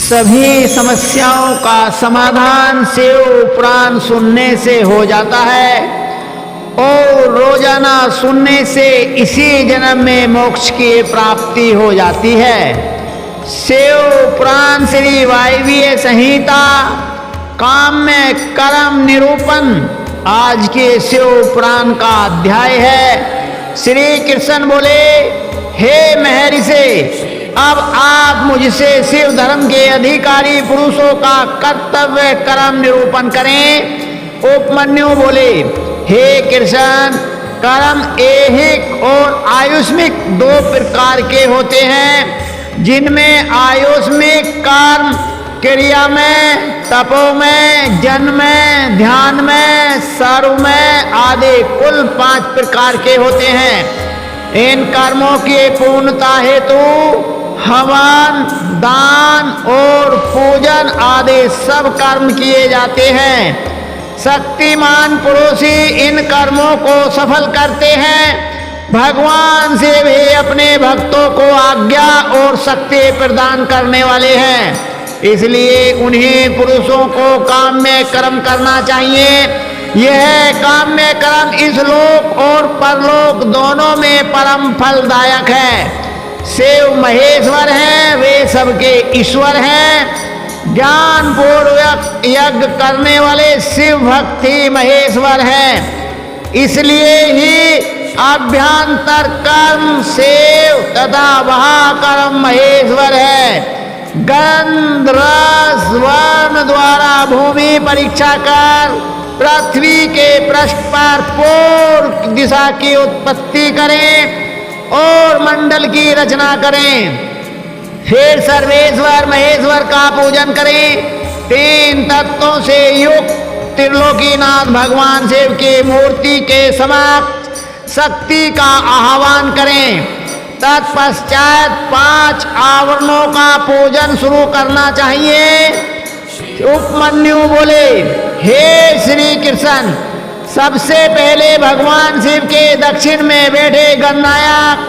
सभी समस्याओं का समाधान शिव पुराण सुनने से हो जाता है और रोजाना सुनने से इसी जन्म में मोक्ष की प्राप्ति हो जाती है। शिव पुराण श्री वायवीय संहिता काम्य कर्म निरूपण आज के शिव पुराण का अध्याय है। श्री कृष्ण बोले, हे महर्षि, अब आप मुझसे शिव धर्म के अधिकारी पुरुषों का कर्तव्य कर्म निरूपण करें। उपमन्यु बोले, हे कृष्ण, कर्म ऐहिक और आयुष्मिक दो प्रकार के होते हैं, जिनमें आयुष्मिक कर्म क्रिया में, तपो में, जन्म में, ध्यान में, सर्व में आदि कुल 5 प्रकार के होते हैं। इन कर्मों की पूर्णता हेतु हवन, दान और पूजन आदि सब कर्म किए जाते हैं। शक्तिमान पुरुष ही इन कर्मों को सफल करते हैं। भगवान से भी अपने भक्तों को आज्ञा और शक्ति प्रदान करने वाले हैं, इसलिए उन्हीं पुरुषों को काम्य कर्म करना चाहिए। यह काम्य कर्म इस लोक और परलोक दोनों में परम फलदायक है। शिव महेश्वर हैं, वे सबके ईश्वर हैं। ज्ञान पूर्वक यज्ञ करने वाले शिव भक्ति महेश्वर हैं, इसलिए ही अभ्यंतर कर्म शिव तथा महाकर्म महेश्वर है। गंध रस वर्ण द्वारा भूमि परीक्षा कर पृथ्वी के पृष्ठ पर पूर्व दिशा की उत्पत्ति करें और मंडल की रचना करें। फिर सर्वेश्वर महेश्वर का पूजन करें। 3 तत्वों से युक्त त्रिलोकीनाथ भगवान शिव की मूर्ति के समक्ष शक्ति का आह्वान करें। तत्पश्चात 5 आवरणों का पूजन शुरू करना चाहिए। उपमन्यु बोले, हे श्री कृष्ण, सबसे पहले भगवान शिव के दक्षिण में बैठे गणनायक,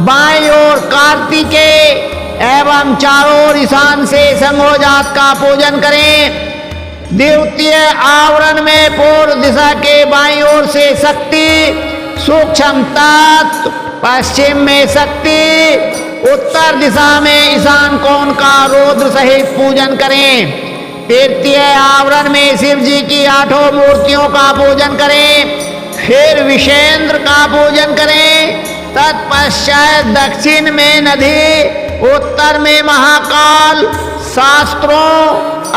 बाईं ओर कार्तिकेय एवं चारों ओर ईशान से संघोजात का पूजन करें। द्वितीय आवरण में पूर्व दिशा के बाईं ओर से शक्ति, सूक्ष्म तत्व, पश्चिम में शक्ति, उत्तर दिशा में ईशान कोण का रुद्र सहित पूजन करें। तृतीय आवरण में शिव जी की 8 मूर्तियों का पूजन करें। फिर विषेंद्र का पूजन करें। तत्पश्चात दक्षिण में नदी, उत्तर में महाकाल, शास्त्रों,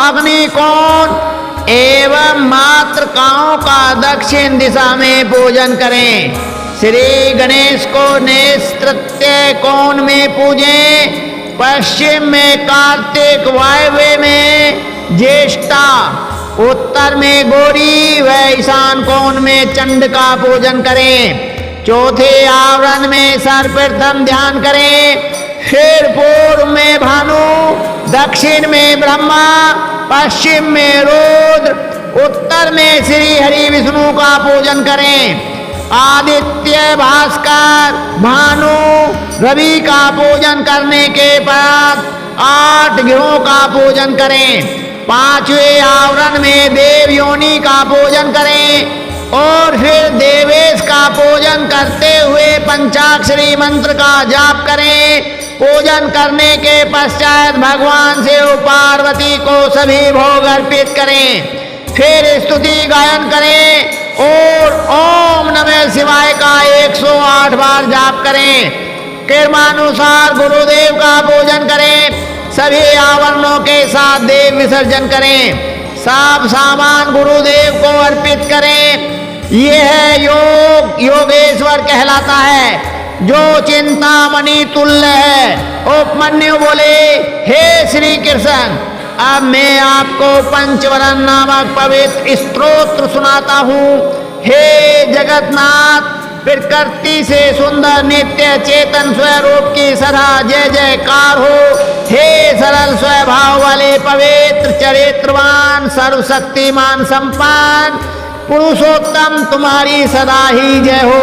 अग्निकोण एवं मातृकाओं का दक्षिण दिशा में पूजन करें। श्री गणेश को नेस्तृत्य कोण में पूजें। पश्चिम में कार्तिक, वायव्य में ज्येष्ठा, उत्तर में गौरी व ईशान कोण में चंड का पूजन करें। चौथे आवरण में सर्वप्रथम ध्यान करें। फिर पूर्व में भानु, दक्षिण में ब्रह्मा, पश्चिम में रुद्र, उत्तर में श्री हरि विष्णु का पूजन करें। आदित्य, भास्कर, भानु, रवि का पूजन करने के बाद 8 ग्रहों का पूजन करें। 5वें आवरण में देव योनि का पूजन करें और फिर देवेश का पूजन करते हुए पंचाक्षरी मंत्र का जाप करें। पूजन करने के पश्चात भगवान शिव पार्वती को सभी भोग अर्पित करें। फिर स्तुति गायन करें और ओम नमः शिवाय का 108 बार जाप करें। कर्मानुसार गुरुदेव का पूजन करें। सभी आवरणों के साथ देव विसर्जन करें। सब सामान गुरुदेव को अर्पित करें। यह योग योगेश्वर कहलाता है, जो चिंतामणि तुल्य है। उपमन्यु बोले, हे श्री कृष्ण, अब मैं आपको पंचवरन नामक पवित्र स्तोत्र सुनाता हूँ। हे जगन्नाथ, प्रकृति से सुंदर नित्य चेतन स्वरूप की सदा जय जयकार हो। हे सरल स्वभाव वाले पवित्र चरित्रवान सर्वशक्तिमान संपन्न पुरुषोत्तम, तुम्हारी सदा ही जय हो।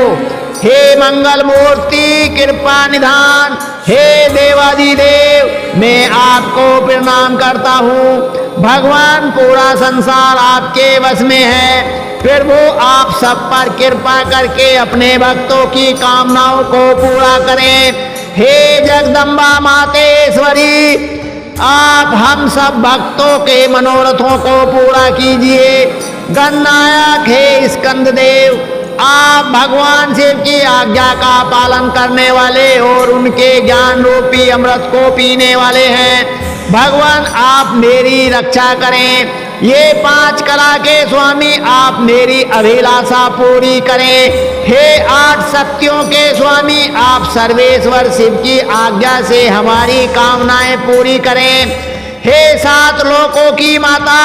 हे मंगल मूर्ति, कृपा निधान, हे देवादिदेव, मैं आपको प्रणाम करता हूँ। भगवान, पूरा संसार आपके वश में है, फिर वो आप सब पर कृपा करके अपने भक्तों की कामनाओं को पूरा करें। हे जगदम्बा मातेश्वरी, आप हम सब भक्तों के मनोरथों को पूरा कीजिए। गणनायक हे स्कंददेव, आप भगवान शिव की आज्ञा का पालन करने वाले और उनके ज्ञान रूपी अमृत को पीने वाले हैं। भगवान, आप मेरी रक्षा करें। ये 5 कला के स्वामी, आप मेरी अभिलाषा पूरी करें। हे 8 शक्तियों के स्वामी, आप सर्वेश्वर शिव की आज्ञा से हमारी कामनाएं पूरी करें। हे 7 लोकों की माता,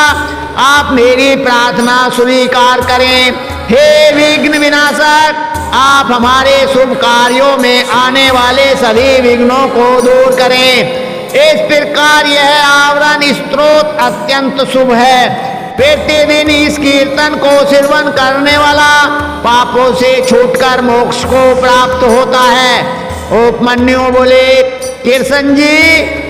आप मेरी प्रार्थना स्वीकार करें। हे विघ्न विनाशक, आप हमारे शुभ कार्यों में आने वाले सभी विघ्नों को दूर करें। इस प्रकार यह आवरण स्त्रोत अत्यंत शुभ है। प्रतिदिन इस कीर्तन को श्रवण करने वाला पापों से छूटकर मोक्ष को प्राप्त होता है। उपमन्यु बोले, कृष्ण जी,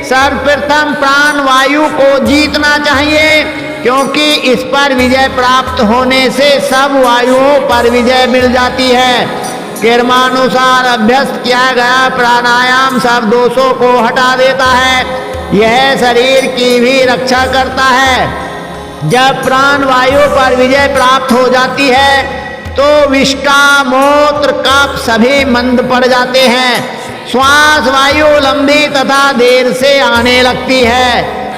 सर्वप्रथम प्राण वायु को जीतना चाहिए, क्योंकि इस पर विजय प्राप्त होने से सब वायुओं पर विजय मिल जाती है। कर्मानुसार अभ्यस्त किया गया प्राणायाम सब दोषों को हटा देता है। यह शरीर की भी रक्षा करता है। जब प्राण वायु पर विजय प्राप्त हो जाती है तो विष्ठा, मूत्र, कफ सभी मंद पड़ जाते हैं। श्वास वायु लंबी तथा देर से आने लगती है।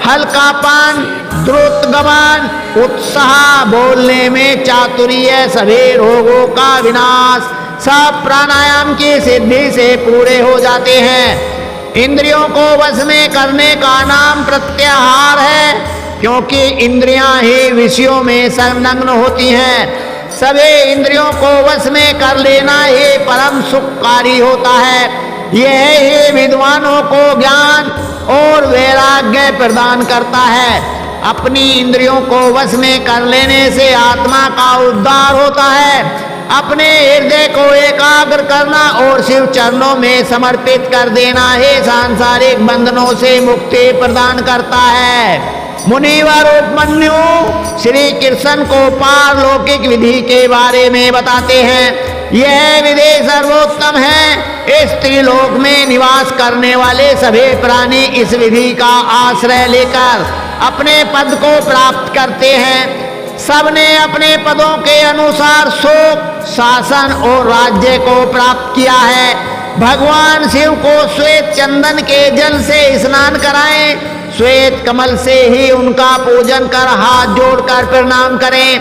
हल्कापन, द्रुत गमन, उत्साह, बोलने में चातुर्य, सभी रोगों का विनाश सब प्राणायाम की सिद्धि से पूरे हो जाते हैं। इंद्रियों को वश में करने का नाम प्रत्याहार है, क्योंकि इंद्रियां ही विषयों में संलग्न होती हैं। सभी इंद्रियों को वश में कर लेना ही परम सुखकारी होता है। यह ही विद्वानों को ज्ञान और वैराग्य प्रदान करता है। अपनी इंद्रियों को वश में कर लेने से आत्मा का उद्धार होता है। अपने हृदय को एकाग्र करना और शिव चरणों में समर्पित कर देना ही सांसारिक बंधनों से मुक्ति प्रदान करता है। मुनिवर उपमन्यु श्री कृष्ण को पारलौकिक विधि के बारे में बताते हैं। यह विधि सर्वोत्तम है। इस त्रिलोक में निवास करने वाले सभी प्राणी इस विधि का आश्रय लेकर अपने पद को प्राप्त करते हैं। सबने अपने पदों के अनुसार सुख, शासन और राज्य को प्राप्त किया है। भगवान शिव को श्वेत चंदन के जल से स्नान कराएं। श्वेत कमल से ही उनका पूजन कर हाथ जोड़कर प्रणाम करें।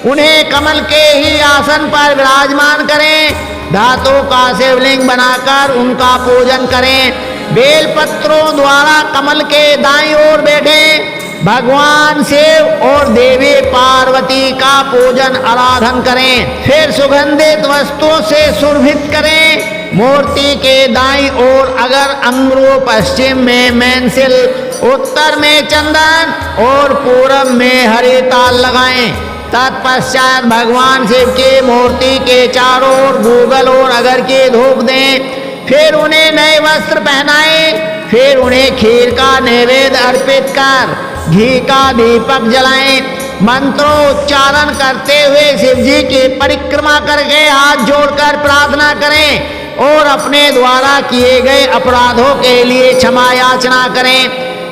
उन्हें कमल के ही आसन पर विराजमान करें। धातु का शिवलिंग बनाकर उनका पूजन करें। बेलपत्रों द्वारा कमल के दाईं ओर बैठे भगवान शिव और देवी पार्वती का पूजन आराधन करें। फिर सुगंधित वस्तुओं से सुरभित करें। मूर्ति के दाईं ओर अगर अंगुरु, पश्चिम में मैनसिल, उत्तर में चंदन और पूरब में हरी ताल लगाएं। तत्पश्चात भगवान शिव की मूर्ति के चारों ओर गूगल और अगर की धूप दें। फिर उन्हें नए वस्त्र पहनाएं। फिर उन्हें खीर का नैवेद्य अर्पित कर घी का दीपक जलाएं। मंत्रोच्चारण करते हुए शिव जी की परिक्रमा करके हाथ जोड़कर प्रार्थना करें और अपने द्वारा किए गए अपराधों के लिए क्षमा याचना करें।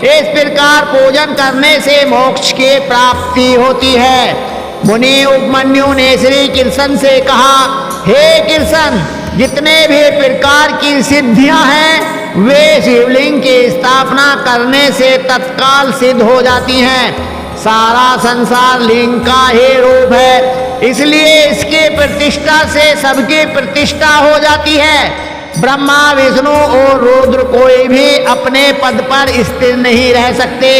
इस प्रकार पूजन करने से मोक्ष की प्राप्ति होती है। मुनि उपमन्यु ने श्री कृष्ण से कहा, हे कृष्ण, जितने भी प्रकार की सिद्धियां हैं वे शिवलिंग की स्थापना करने से तत्काल सिद्ध हो जाती हैं। सारा संसार लिंग का ही रूप है, इसलिए इसकी प्रतिष्ठा से सबकी प्रतिष्ठा हो जाती है। ब्रह्मा, विष्णु और रुद्र कोई भी अपने पद पर स्थिर नहीं रह सकते।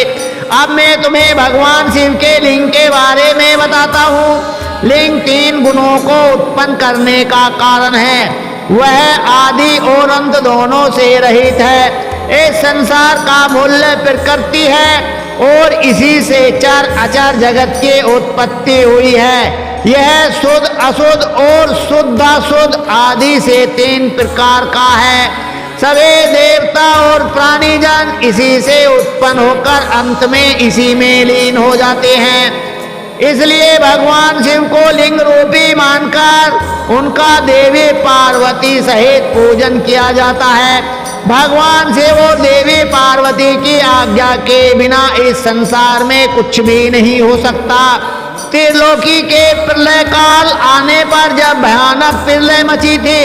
अब मैं तुम्हें भगवान शिव के लिंग के बारे में बताता हूँ। लिंग 3 गुणों को उत्पन्न करने का कारण है। वह आदि और अंत दोनों से रहित है। इस संसार का मूल्य प्रकृति है और इसी से चर अचर जगत की उत्पत्ति हुई है। यह शुद्ध, अशुद्ध और शुद्ध अशुद्ध आदि से 3 प्रकार का है। सभी देवता और प्राणीजन इसी से उत्पन्न होकर अंत में इसी में लीन हो जाते हैं। इसलिए भगवान शिव को लिंग रूपी मानकर उनका देवी पार्वती सहित पूजन किया जाता है। भगवान शिव और देवी पार्वती की आज्ञा के बिना इस संसार में कुछ भी नहीं हो सकता। त्रिलोकी के प्रलय काल आने पर जब भयानक प्रलय मची थी,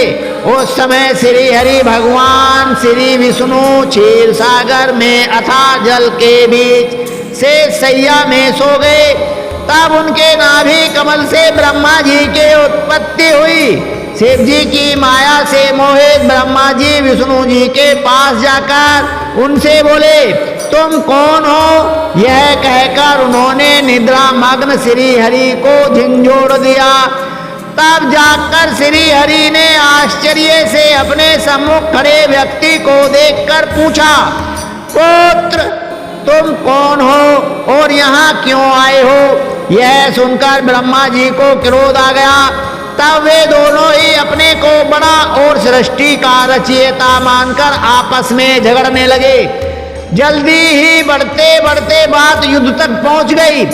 उस समय श्री हरि भगवान श्री विष्णु क्षीर सागर में अथाह जल के बीच से सैया में सो गए। तब उनके नाभि कमल से ब्रह्मा जी की उत्पत्ति हुई। शिव जी की माया से मोहित ब्रह्मा जी विष्णु जी के पास जाकर उनसे बोले, तुम कौन हो? यह कहकर उन्होंने निद्रा मग्न श्री हरि को झिंझोड़ दिया। तब जाकर श्री हरि ने आश्चर्य से अपने सम्मुख खड़े व्यक्ति को देखकर पूछा, पुत्र तुम कौन हो और यहाँ क्यों आए हो? यह सुनकर ब्रह्मा जी को क्रोध आ गया। तब वे दोनों ही अपने को बड़ा और सृष्टि का रचयिता मानकर आपस में झगड़ने लगे। जल्दी ही बढ़ते बढ़ते बात युद्ध तक पहुंच गई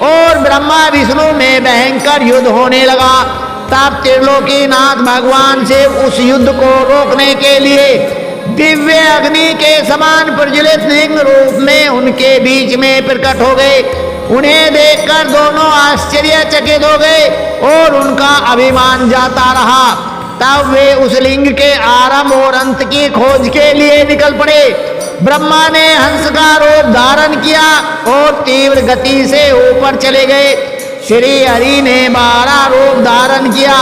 और ब्रह्मा विष्णु में भयंकर युद्ध होने लगा। तब त्रिलोकीनाथ भगवान से उस युद्ध को रोकने के लिए दिव्य अग्नि के समान प्रज्वलित लिंग रूप में उनके बीच में प्रकट हो गए। उन्हें देखकर दोनों आश्चर्यचकित हो गए और उनका अभिमान जाता रहा। तब वे उस लिंग के आरंभ और अंत की खोज के लिए निकल पड़े। ब्रह्मा ने हंस का रूप धारण किया और तीव्र गति से ऊपर चले गए। श्री हरि ने 12 रूप धारण किया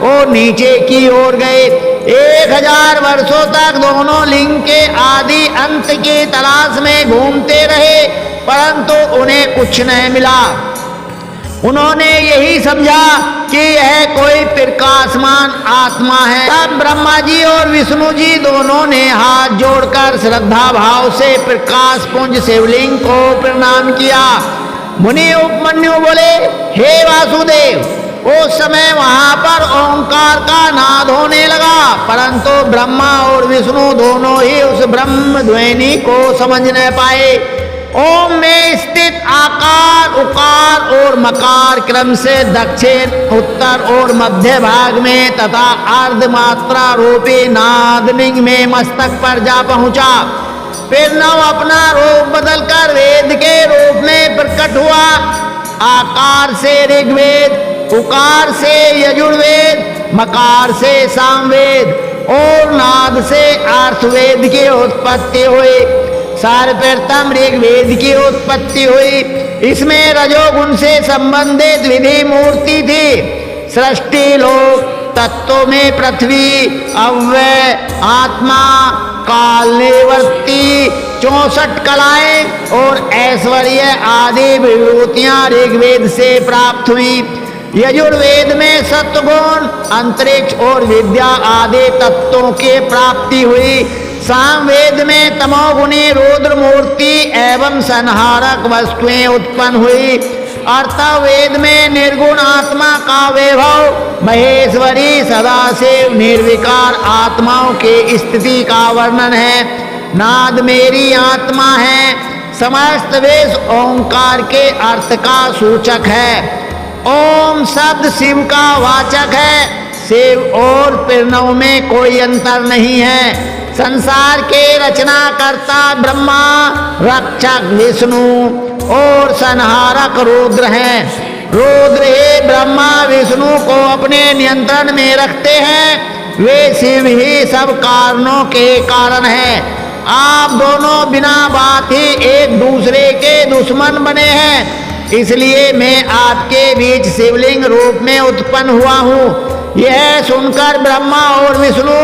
और नीचे की ओर गए। 1000 वर्षों तक दोनों लिंग के आदि अंत की तलाश में घूमते रहे, परंतु उन्हें कुछ नहीं मिला। उन्होंने यही समझा कि यह कोई प्रकाशमान आत्मा है। तब ब्रह्मा जी और विष्णु जी दोनों ने हाथ जोड़कर श्रद्धा भाव से प्रकाश पुंज शिवलिंग को प्रणाम किया। मुनि उपमन्यु बोले, हे वासुदेव, उस समय वहां पर ओंकार का नाद होने लगा, परंतु ब्रह्मा और विष्णु दोनों ही उस ब्रह्म ध्वनि को समझ न पाए। ओम में स्थित आकार, उकार और मकार क्रम से दक्षिण, उत्तर और मध्य भाग में तथा अर्ध मात्रा रूपी नादलिंग में मस्तक पर जा पहुंचा। फिर नव अपना रूप बदलकर वेद के रूप में प्रकट हुआ। आकार से ऋग्वेद, उकार से यजुर्वेद, मकार से सामवेद और नाद से अर्थवेद की उत्पत्ति हुई। सर्वप्रथम ऋग्वेद की उत्पत्ति हुई। इसमें रजोगुण से संबंधित विधि मूर्ति थी। सृष्टि लोक तत्वों में पृथ्वी, अव्यय, आत्मा, काल निवर्ती, 64 कलाएं और ऐश्वर्य आदि विभूतियां ऋग्वेद से प्राप्त हुई। यजुर्वेद में सत्वगुण, अंतरिक्ष और विद्या आदि तत्वों की प्राप्ति हुई। सामवेद में तमोगुणी रुद्र मूर्ति एवं संहारक वस्तुएं उत्पन्न हुई। अर्थवेद में निर्गुण आत्मा का वैभव, महेश्वरी सदाशिव निर्विकार आत्माओं की स्थिति का वर्णन है। नाद मेरी आत्मा है। समस्त वेद ओंकार के अर्थ का सूचक है। ओम शब्द शिव का वाचक है। शिव और प्रणव में कोई अंतर नहीं है। संसार के रचनाकर्ता ब्रह्मा, रक्षक विष्णु और संहारक रुद्र हैं। रुद्र ही ब्रह्मा विष्णु को अपने नियंत्रण में रखते हैं। वे शिव ही सब कारणों के कारण हैं। आप दोनों बिना बात ही एक दूसरे के दुश्मन बने हैं। इसलिए मैं आपके बीच शिवलिंग रूप में उत्पन्न हुआ हूँ। यह सुनकर ब्रह्मा और विष्णु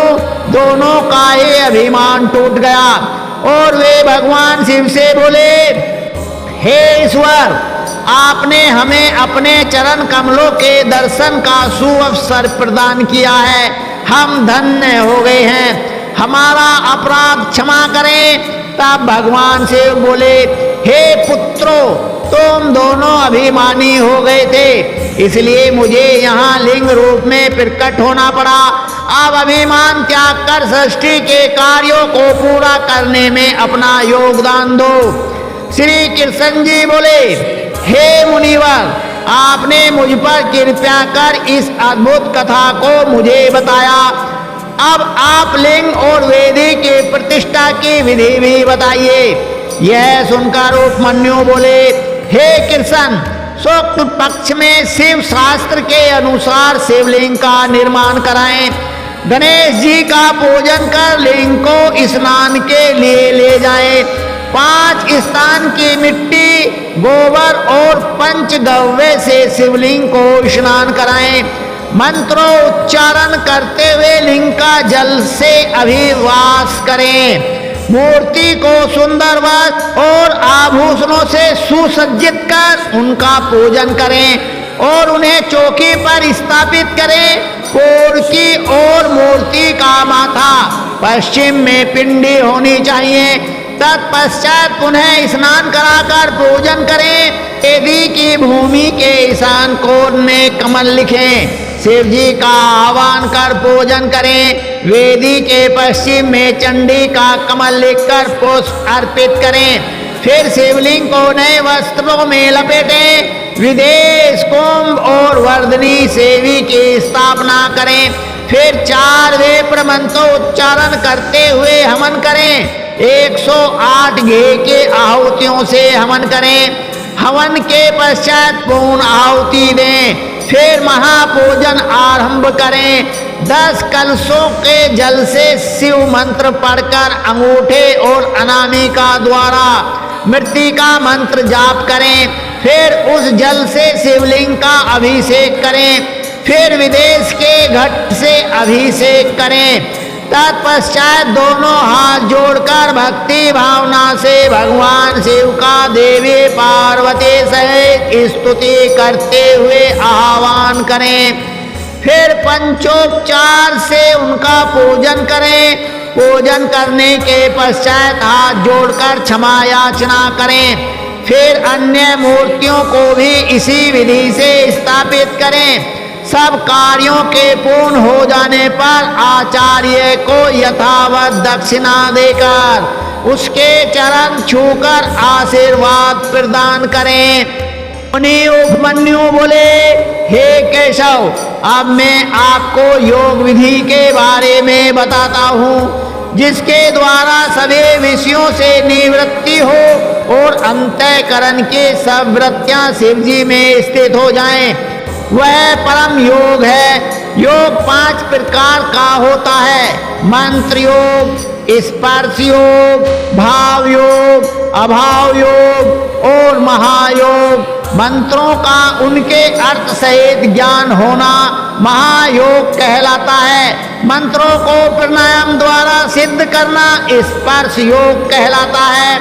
दोनों का ही अभिमान टूट गया और वे भगवान शिव से बोले, हे ईश्वर, आपने हमें अपने चरण कमलों के दर्शन का सुअवसर प्रदान किया है। हम धन्य हो गए हैं। हमारा अपराध क्षमा करें। तब भगवान शिव बोले, हे पुत्रों, तुम दोनों अभिमानी हो गए थे, इसलिए मुझे यहाँ लिंग रूप में प्रकट होना पड़ा। अब अभिमान त्याग कर सृष्टि के कार्यों को पूरा करने में अपना योगदान दो। श्री कृष्ण जी बोले, हे मुनिवर, आपने मुझ पर कृपा कर इस अद्भुत कथा को मुझे बताया। अब आप लिंग और वेदी के प्रतिष्ठा की विधि भी बताइए। यह सुनकर उपमन्यु बोले, हे कृष्ण, शुक्ल पक्ष में शिव शास्त्र के अनुसार शिवलिंग का निर्माण कराएं। गणेश जी का पूजन कर लिंग को स्नान के लिए ले जाएं। 5 स्थान की मिट्टी, गोबर और पंचगव्य से शिवलिंग को स्नान कराएं। मंत्रोच्चारण करते हुए लिंग का जल से अभिवास करें। मूर्ति को सुंदर वस्त्र और आभूषणों से सुसज्जित कर उनका पूजन करें और उन्हें चौकी पर स्थापित करें। पूर्व की ओर मूर्ति का माथा, पश्चिम में पिंडी होनी चाहिए। तत्पश्चात पुनः स्नान कराकर पूजन करें। वेदी की भूमि के ईशान कोण में कमल लिखें। शिव जी का आह्वान कर पूजन करें। वेदी के पश्चिम में चंडी का कमल लिखकर पुष्प अर्पित करें। फिर शिवलिंग को नए वस्त्रों में लपेटें। विदेश, कुंभ और वर्धनी सेवी की स्थापना करें। फिर 4 वेद मंत्रोच्चारण करते हुए हवन करें। 108 घी के आहुतियों से हवन करें। हवन के पश्चात पूर्ण आहुति दें। फिर महापूजन आरंभ करें। 10 कलशों के जल से शिव मंत्र पढ़कर अंगूठे और अनामिका द्वारा मृत्तिका मंत्र जाप करें। फिर उस जल से शिवलिंग का अभिषेक करें। फिर विदेश के घट से अभिषेक करें। तत्पश्चात दोनों हाथ जोड़कर भक्ति भावना से भगवान शिव का देवी पार्वती सहित स्तुति करते हुए आह्वान करें। फिर पंचोपचार से उनका पूजन करें। पूजन करने के पश्चात हाथ जोड़कर क्षमा याचना करें। फिर अन्य मूर्तियों को भी इसी विधि से स्थापित करें। सब कार्यों के पूर्ण हो जाने पर आचार्य को यथावत दक्षिणा देकर उसके चरण छूकर आशीर्वाद प्रदान करें। मुनि उपमन्यु बोले, हे केशव, अब मैं आपको योग विधि के बारे में बताता हूँ, जिसके द्वारा सभी विषयों से निवृत्ति हो और अंतःकरण की सब वृत्तियां शिव जी में स्थित हो जाएं। वह परम योग है। योग 5 प्रकार का होता है: मंत्र योग, स्पर्श योग, भाव योग, अभाव योग और महायोग। मंत्रों का उनके अर्थ सहित ज्ञान होना महायोग कहलाता है। मंत्रों को प्राणायाम द्वारा सिद्ध करना स्पर्श योग कहलाता है।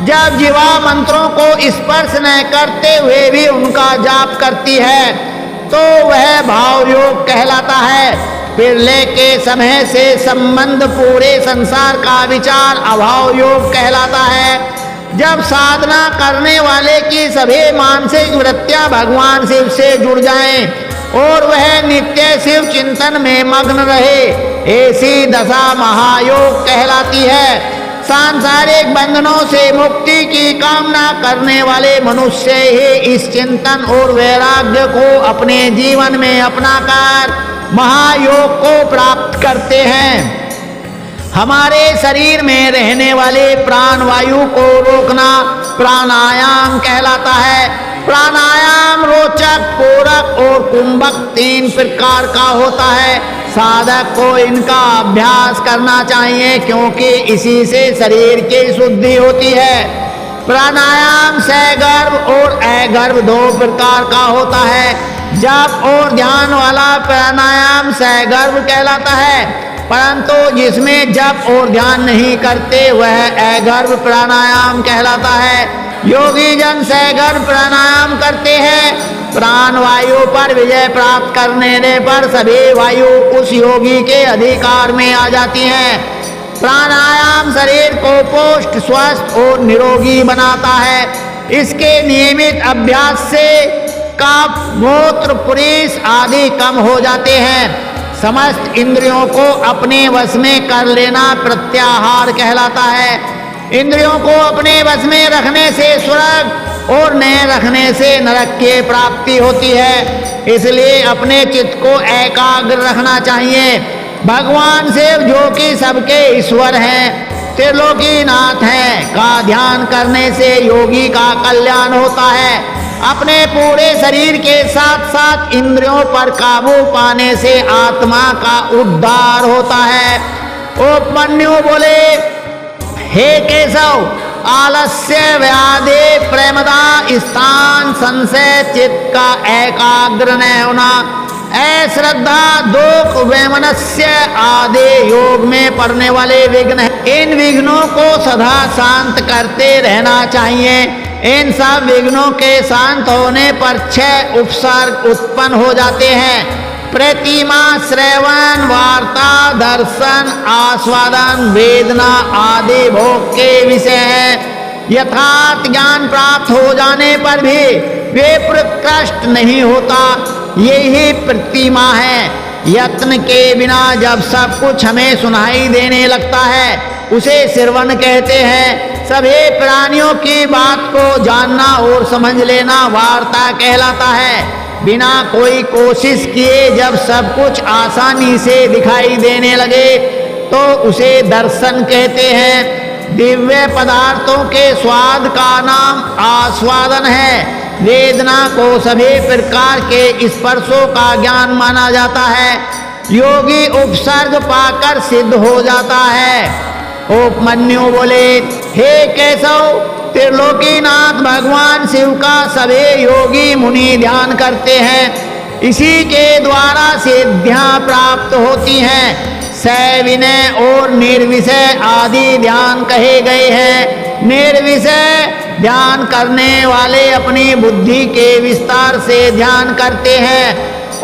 जब जीवा मंत्रों को स्पर्श न करते हुए भी उनका जाप करती है तो वह भाव योग कहलाता है। प्रलय के समय से संबंध पूरे संसार का विचार अभाव योग कहलाता है। जब साधना करने वाले की सभी मानसिक वृत्तियां भगवान शिव से जुड़ जाएं और वह नित्य शिव चिंतन में मग्न रहे, ऐसी दशा महायोग कहलाती है। सांसारिक बंधनों से मुक्ति की कामना करने वाले मनुष्य ही इस चिंतन और वैराग्य को अपने जीवन में अपनाकर महायोग को प्राप्त करते हैं। हमारे शरीर में रहने वाले प्राण वायु को रोकना प्राणायाम कहलाता है। प्राणायाम रोचक, पूरक और कुंभक 3 प्रकार का होता है। साधक को इनका अभ्यास करना चाहिए क्योंकि इसी से शरीर की शुद्धि होती है। प्राणायाम सगर्भ और अगर्भ 2 प्रकार का होता है। जप और ध्यान वाला प्राणायाम सगर्भ कहलाता है, परंतु जिसमें जप और ध्यान नहीं करते वह अगर्भ प्राणायाम कहलाता है। योगी जन सगर्भ प्राणायाम करते हैं। प्राण वायु पर विजय प्राप्त करने पर सभी वायु उस योगी के अधिकार में आ जाती हैं। प्राणायाम शरीर को पुष्ट, स्वस्थ और निरोगी बनाता है। इसके नियमित अभ्यास से कफ, मूत्र, पुरीस आदि कम हो जाते हैं। समस्त इंद्रियों को अपने वश में कर लेना प्रत्याहार कहलाता है। इंद्रियों को अपने वश में रखने से स्वर्ग और न रखने से नरक की प्राप्ति होती है। इसलिए अपने चित्त को एकाग्र रखना चाहिए। भगवान शिव जो कि सबके ईश्वर हैं, त्रिलोकीनाथ हैं, का ध्यान करने से योगी का कल्याण होता है। अपने पूरे शरीर के साथ साथ इंद्रियों पर काबू पाने से आत्मा का उद्धार होता है। उपमन्यु बोले, हे केशव, आलस्य, व्याधि, प्रेमदा, स्थान, संशय, चित्त का एकाग्र न होना, अश्रद्धा, दुख, वैमनस्य आदि योग में पड़ने वाले विघ्न, इन विघ्नों को सदा शांत करते रहना चाहिए। इन सब विघ्नों के शांत होने पर 6 उपसर्ग उत्पन्न हो जाते हैं। प्रतिमा, श्रवण, वार्ता, दर्शन, आस्वादन, वेदना आदि भोग के विषय हैं। यथार्थ ज्ञान प्राप्त हो जाने पर भी वे प्रकृष्ट नहीं होता, यही प्रतिमा है। यत्न के बिना जब सब कुछ हमें सुनाई देने लगता है, उसे श्रवण कहते हैं। सभी प्राणियों की बात को जानना और समझ लेना वार्ता कहलाता है। बिना कोई कोशिश किए जब सब कुछ आसानी से दिखाई देने लगे तो उसे दर्शन कहते हैं। दिव्य पदार्थों के स्वाद का नाम आस्वादन है। वेदना को सभी प्रकार के स्पर्शों का ज्ञान माना जाता है। योगी उपसर्ग पाकर सिद्ध हो जाता है। उपमन्यु बोले, हे केशव, त्रिलोकीनाथ भगवान शिव का सभी योगी मुनि ध्यान करते हैं। इसी के द्वारा सिद्धियां प्राप्त होती हैं। सविनय और निर्विषय आदि ध्यान कहे गए हैं। निर्विषय ध्यान करने वाले अपनी बुद्धि के विस्तार से ध्यान करते हैं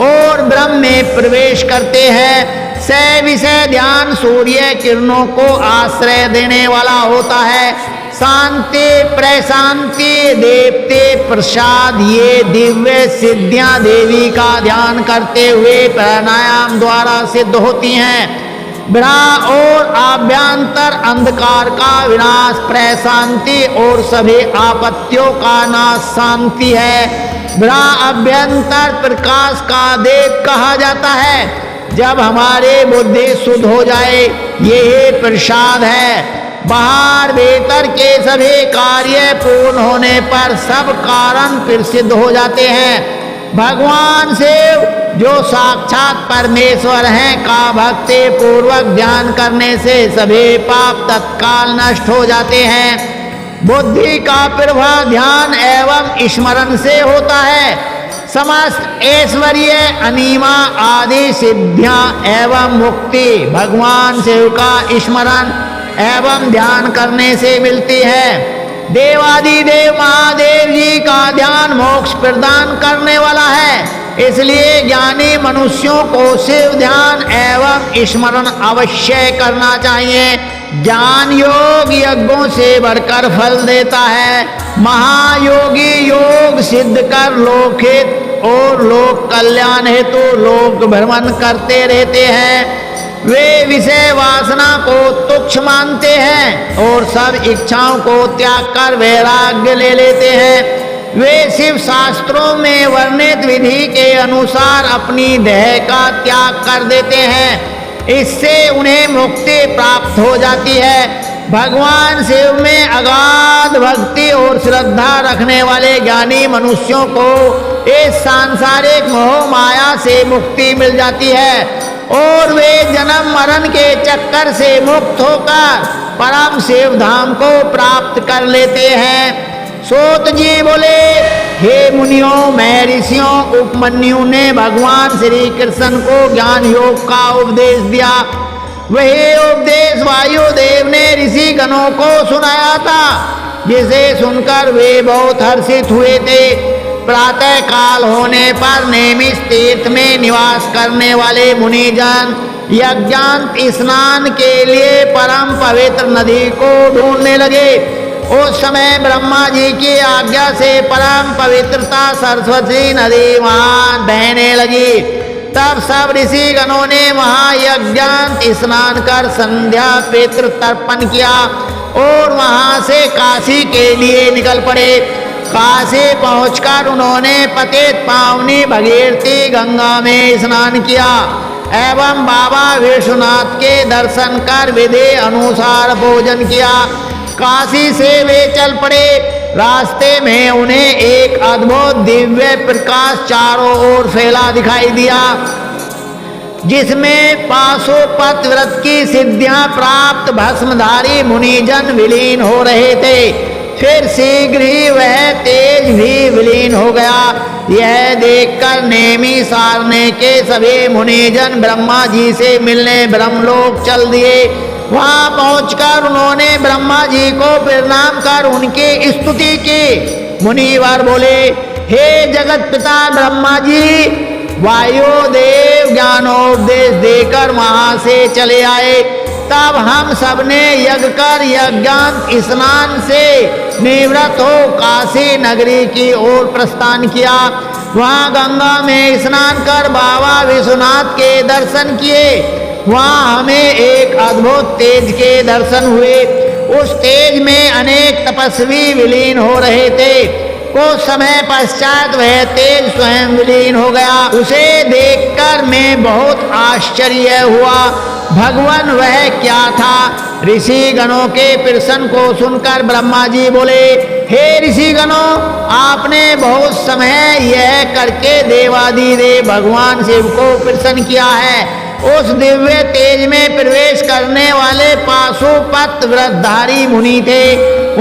और ब्रह्म में प्रवेश करते हैं। सविषय ध्यान सूर्य किरणों को आश्रय देने वाला होता है। शांति, प्रशांति, देवते, प्रसाद, ये दिव्य सिद्धियां देवी का ध्यान करते हुए प्राणायाम द्वारा सिद्ध होती हैं। ब्रह्म और आभ्यंतर अंधकार का विनाश प्रशांति और सभी आपत्तियों का नाश शांति है। ब्रह्म अभ्यंतर प्रकाश का देव कहा जाता है। जब हमारे बुद्धि शुद्ध हो जाए, यही प्रसाद है। बाहर भीतर के सभी कार्य पूर्ण होने पर सब कारण फिर सिद्ध हो जाते हैं। भगवान शिव जो साक्षात परमेश्वर हैं का भक्ति पूर्वक ध्यान करने से सभी पाप तत्काल नष्ट हो जाते हैं। बुद्धि का प्रभाव ध्यान एवं स्मरण से होता है। समस्त ऐश्वर्य, अनिमा आदि सिद्धियां एवं मुक्ति भगवान शिव का स्मरण एवं ध्यान करने से मिलती है। देवादिदेव महादेव जी का ध्यान मोक्ष प्रदान करने वाला है। इसलिए ज्ञानी मनुष्यों को शिव ध्यान एवं स्मरण अवश्य करना चाहिए। ज्ञान योग यज्ञों से बढ़कर फल देता है। महायोगी योग सिद्ध कर लोकहित और लोक कल्याण हेतु लोक भ्रमण करते रहते हैं। वे विषय वासना को तुच्छ मानते हैं और सब इच्छाओं को त्याग कर वैराग्य ले लेते हैं। वे शिव शास्त्रों में वर्णित विधि के अनुसार अपनी देह का त्याग कर देते हैं। इससे उन्हें मुक्ति प्राप्त हो जाती है। भगवान शिव में अगाध भक्ति और श्रद्धा रखने वाले ज्ञानी मनुष्यों को इस सांसारिक मोह माया से मुक्ति मिल जाती है और वे जन्म मरण के चक्कर से मुक्त होकर परम शिव धाम को प्राप्त कर लेते हैं। सूत जी बोले, हे मुनियों, मैं ऋषियों उपमन्यु ने भगवान श्री कृष्ण को ज्ञान योग का उपदेश दिया। वही उपदेश वायुदेव ने ऋषि गणों को सुनाया था, जिसे सुनकर वे बहुत हर्षित हुए थे। प्रातः काल होने पर नेमिष तीर्थ में निवास करने वाले मुनिजन यज्ञांत स्नान के लिए परम पवित्र नदी को ढूंढने लगे। उस समय ब्रह्मा जी की आज्ञा से परम पवित्रता सरस्वती नदी वहां बहने लगी। तब सब ऋषि गणों ने वहां यज्ञांत स्नान कर संध्या पितृ तर्पण किया और वहां से काशी के लिए निकल पड़े। काशी पहुंचकर उन्होंने पतित पावनी भगीरथी गंगा में स्नान किया एवं बाबा विश्वनाथ के दर्शन कर विधि अनुसार भोजन किया। काशी से वे चल पड़े। रास्ते में उन्हें एक अद्भुत दिव्य प्रकाश चारों ओर फैला दिखाई दिया, जिसमें पाशुपत व्रत की सिद्धियां प्राप्त भस्मधारी मुनिजन विलीन हो रहे थे। फिर शीघ्र ही वह तेज भी विलीन हो गया। यह देखकर नेमि सारने के सभी मुनिजन ब्रह्मा जी से मिलने ब्रह्मलोक चल दिए। वहां पहुंचकर उन्होंने ब्रह्मा जी को प्रणाम कर उनकी स्तुति की। मुनिवर बोले, हे जगत पिता ब्रह्मा जी, वायुदेव ज्ञानोपदेश देकर वहां से चले आए। तब हम सबने यज्ञ कर यज्ञांत स्नान से निवृत्त हो काशी नगरी की ओर प्रस्थान किया। वहां गंगा में स्नान कर बाबा विश्वनाथ के दर्शन किए। वहां हमें एक अद्भुत तेज के दर्शन हुए। उस तेज में अनेक तपस्वी विलीन हो रहे थे। कुछ समय पश्चात वह तेज स्वयं विलीन हो गया। उसे देखकर मैं बहुत आश्चर्य हुआ। भगवान वह क्या था? ऋषि गणों के प्रश्न को सुनकर ब्रह्मा जी बोले, हे ऋषि गणों, आपने बहुत समय यह करके देवाधिदेव भगवान शिव को प्रसन्न किया है। उस दिव्य तेज में प्रवेश करने वाले पाशुपत व्रतधारी मुनि थे।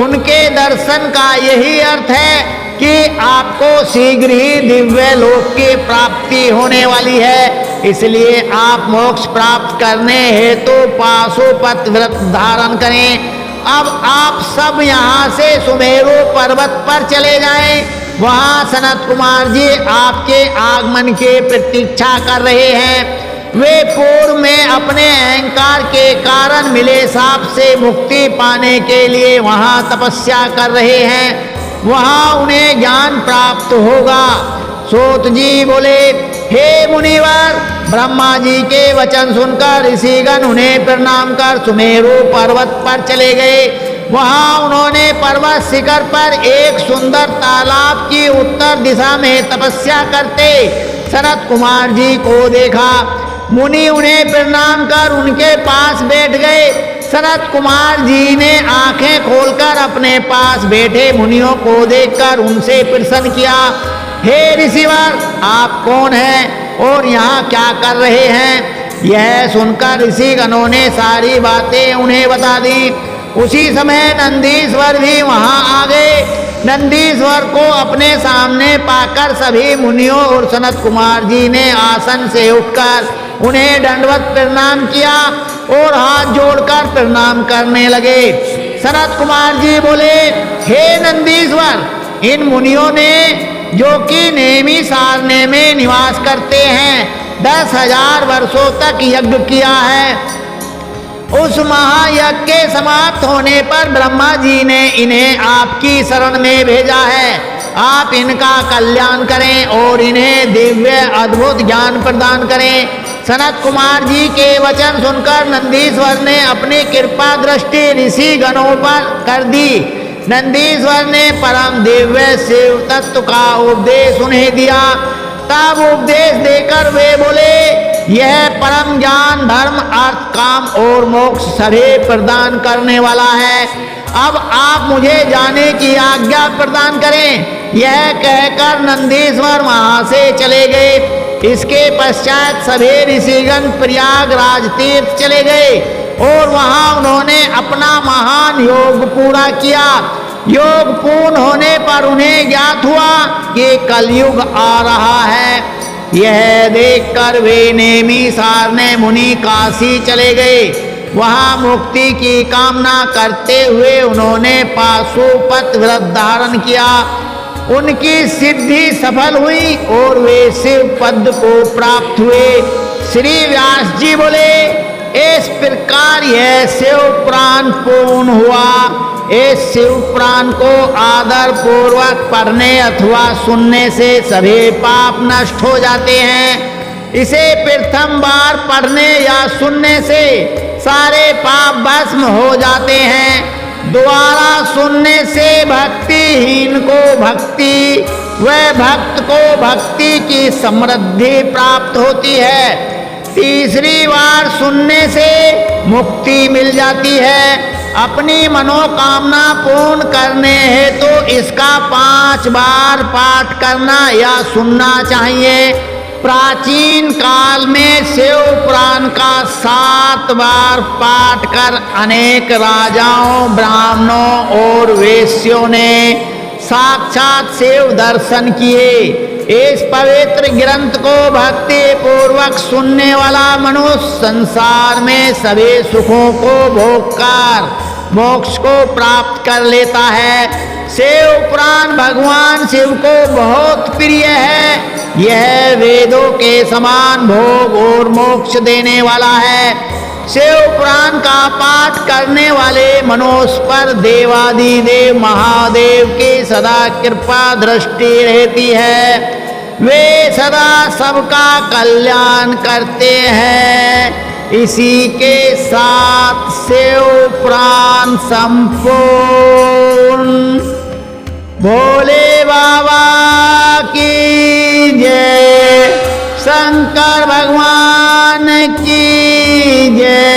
उनके दर्शन का यही अर्थ है कि आपको शीघ्र ही दिव्य लोक की प्राप्ति होने वाली है। इसलिए आप मोक्ष प्राप्त करने हेतु पाशुपत व्रत धारण करें। अब आप सब यहाँ से सुमेरु पर्वत पर चले जाएं। वहाँ सनत कुमार जी आपके आगमन की प्रतीक्षा कर रहे हैं। वे पूर्व में अपने अहंकार के कारण मिले साप से मुक्ति पाने के लिए वहाँ तपस्या कर रहे हैं। वहाँ उन्हें ज्ञान प्राप्त होगा। सूत जी बोले, हे मुनिवर, ब्रह्मा जी के वचन सुनकर ऋषिगण उन्हें प्रणाम कर सुमेरु पर्वत पर चले गए। वहाँ उन्होंने पर्वत शिखर पर एक सुंदर तालाब की उत्तर दिशा में तपस्या करते सनत कुमार जी को देखा। मुनि उन्हें प्रणाम कर उनके पास बैठ गए। सनत कुमार जी ने आंखें खोलकर अपने पास बैठे मुनियों को देखकर उनसे प्रश्न किया, हे ऋषिवर, आप कौन हैं और यहाँ क्या कर रहे हैं? यह सुनकर ऋषिगणों ने सारी बातें उन्हें बता दी। उसी समय नंदीश्वर भी वहाँ आ गए। नंदीश्वर को अपने सामने पाकर सभी मुनियों और सनत कुमार जी ने आसन से उठकर उन्हें दंडवत प्रणाम किया और हाथ जोड़कर प्रणाम करने लगे। सनत कुमार जी बोले, हे नंदीश्वर, इन मुनियों ने जो कि नेमि सारने में निवास करते हैं 10,000 वर्षों तक यज्ञ किया है। उस महायज्ञ के समाप्त होने पर ब्रह्मा जी ने इन्हें आपकी शरण में भेजा है। आप इनका कल्याण करें और इन्हें दिव्य अद्भुत ज्ञान प्रदान करें। सनत कुमार जी के वचन सुनकर नंदीश्वर ने अपनी कृपा दृष्टि ऋषि गणों पर कर दी। नंदीश्वर ने परम दिव्य शिव तत्व का उपदेश उन्हें दिया। तब उपदेश देकर वे बोले, यह परम ज्ञान धर्म अर्थ काम और मोक्ष सभी प्रदान करने वाला है। अब आप मुझे जाने की आज्ञा प्रदान करें। यह कहकर नंदीश्वर वहां से चले गए। इसके पश्चात सभी ऋषिगण प्रयागराज तीर्थ चले गए और वहां उन्होंने अपना महान योग पूरा किया। योग पूर्ण होने पर उन्हें ज्ञात हुआ कि कलयुग आ रहा है। यह देखकर वे नेमि सारने मुनि काशी चले गए। वहां मुक्ति की कामना करते हुए उन्होंने पाशुपत व्रत धारण किया। उनकी सिद्धि सफल हुई और वे शिव पद को प्राप्त हुए। श्री व्यास जी बोले, इस प्रकार यह शिव पुराण पूर्ण हुआ। इस शिव पुराण को आदर पूर्वक पढ़ने अथवा सुनने से सभी पाप नष्ट हो जाते हैं। इसे प्रथम बार पढ़ने या सुनने से सारे पाप भस्म हो जाते हैं। दोबारा सुनने से भक्तिहीन को भक्ति व भक्त को भक्ति की समृद्धि प्राप्त होती है। तीसरी बार सुनने से मुक्ति मिल जाती है। अपनी मनोकामना पूर्ण करने हेतु तो इसका 5 बार पाठ करना या सुनना चाहिए। प्राचीन काल में शिव पुराण का 7 बार पाठ कर अनेक राजाओं, ब्राह्मणों और वेश्यों ने साक्षात शिव दर्शन किए। इस पवित्र ग्रंथ को भक्ति पूर्वक सुनने वाला मनुष्य संसार में सभी सुखों को भोग कर मोक्ष को प्राप्त कर लेता है। शिव पुराण भगवान शिव को बहुत प्रिय है। यह वेदों के समान भोग और मोक्ष देने वाला है। शिव पुराण का पाठ करने वाले मनुष्य पर देवादिदेव महादेव की सदा कृपा दृष्टि रहती है। वे सदा सबका कल्याण करते हैं। इसी के साथ शिव पुराण संपूर्ण। भोले बाबा की जय, शंकर भगवान की जय।